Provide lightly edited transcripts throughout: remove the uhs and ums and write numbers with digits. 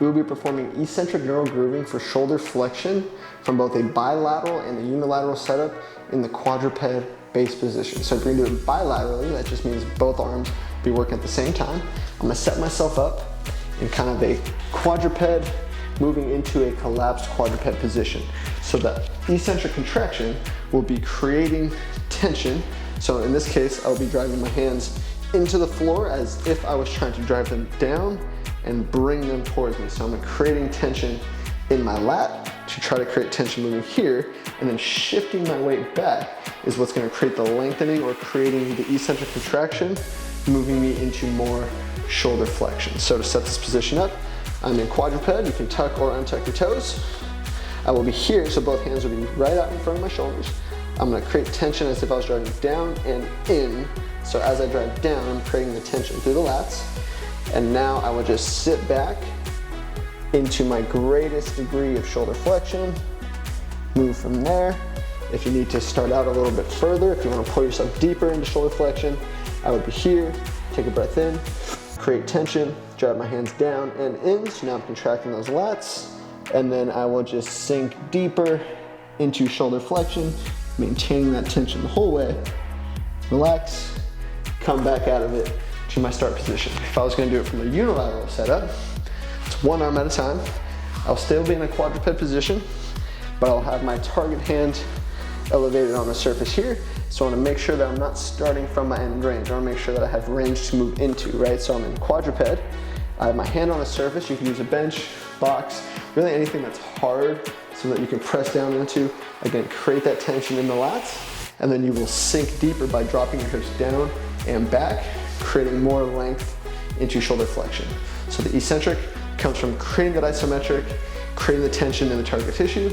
we will be performing eccentric neural grooving for shoulder flexion from both a bilateral and a unilateral setup in the quadruped base position. So if you're gonna do it bilaterally, that just means both arms will be working at the same time. I'm gonna set myself up in kind of a quadruped moving into a collapsed quadruped position. So the eccentric contraction will be creating tension. So in this case, I'll be driving my hands into the floor as if I was trying to drive them down and bring them towards me. So I'm creating tension in my lat to try to create tension moving here, and then shifting my weight back is what's gonna create the lengthening or creating the eccentric contraction, moving me into more shoulder flexion. So to set this position up, I'm in quadruped. You can tuck or untuck your toes. I will be here, so both hands will be right out in front of my shoulders. I'm gonna create tension as if I was driving down and in. So as I drive down, I'm creating the tension through the lats. And now I will just sit back into my greatest degree of shoulder flexion, move from there. If you need to start out a little bit further, if you want to pull yourself deeper into shoulder flexion, I would be here, take a breath in, create tension, drive my hands down and in. So now I'm contracting those lats, and then I will just sink deeper into shoulder flexion, maintaining that tension the whole way. Relax, come back out of it to my start position. If I was going to do it from a unilateral setup, it's one arm at a time. I'll still be in a quadruped position, but I'll have my target hand elevated on the surface here. So I want to make sure that I'm not starting from my end range. I want to make sure that I have range to move into, right? So I'm in quadruped. I have my hand on a surface. You can use a bench, box, really anything that's hard so that you can press down into. Again, create that tension in the lats, and then you will sink deeper by dropping your hips down and back, creating more length into shoulder flexion. So the eccentric comes from creating that isometric, creating the tension in the target tissue,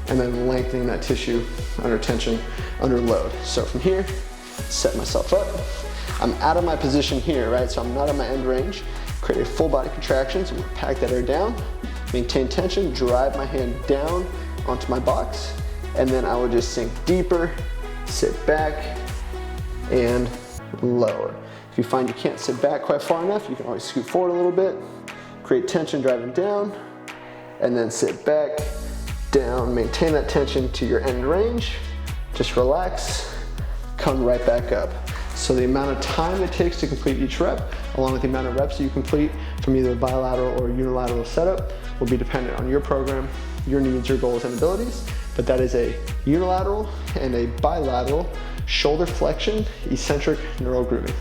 and then lengthening that tissue under tension, under load. So from here, set myself up. I'm out of my position here, right? So I'm not in my end range. Create a full body contraction, so I'm gonna pack that air down, maintain tension, drive my hand down onto my box, and then I will just sink deeper, sit back, and lower. If you find you can't sit back quite far enough, you can always scoot forward a little bit, create tension driving down, and then sit back, down, maintain that tension to your end range, just relax, come right back up. So the amount of time it takes to complete each rep, along with the amount of reps you complete from either a bilateral or unilateral setup, will be dependent on your program, your needs, your goals, and abilities. But that is a unilateral and a bilateral shoulder flexion eccentric neural grooving.